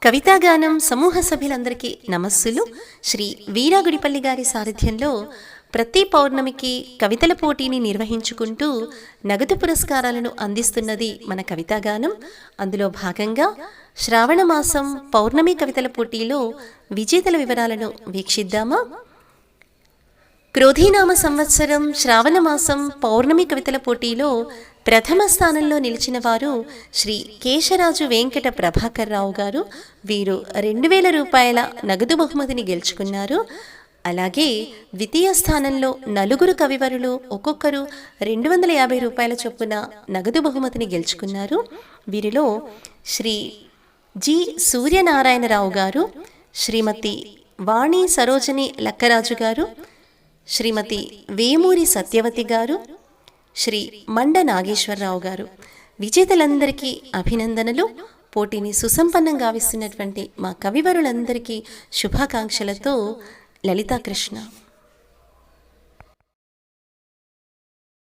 కవితాగానం సమూహ సభ్యులందరికీ నమస్సులు. శ్రీ వీరాగుడిపల్లి గారి సారథ్యంలో ప్రతి పౌర్ణమికి కవితల పోటీని నిర్వహించుకుంటూ నగదు పురస్కారాలను అందిస్తున్నది మన కవితాగానం. అందులో భాగంగా శ్రావణ మాసం పౌర్ణమి కవితల పోటీలో విజేతల వివరాలను వీక్షిద్దామా? క్రోధీనామ సంవత్సరం శ్రావణ మాసం పౌర్ణమి కవితల పోటీలో ప్రథమ స్థానంలో నిలిచిన వారు శ్రీ కేశరాజు వెంకట ప్రభాకర్ రావు గారు. వీరు 2000 రూపాయల నగదు బహుమతిని గెలుచుకున్నారు. అలాగే ద్వితీయ స్థానంలో నలుగురు కవివరులు ఒక్కొక్కరు 250 రూపాయల చొప్పున నగదు బహుమతిని గెలుచుకున్నారు. వీరిలో శ్రీ జి సూర్యనారాయణరావు గారు, శ్రీమతి వాణి సరోజని లక్కరాజు గారు, శ్రీమతి వేమూరి సత్యవతి గారు, శ్రీ మండ నాగేశ్వరరావు గారు. విజేతలందరికీ అభినందనలు. పోటీని సుసంపన్నంగా గావిస్తున్నటువంటి మా కవివరులందరికీ శుభాకాంక్షలతో లలితాకృష్ణ.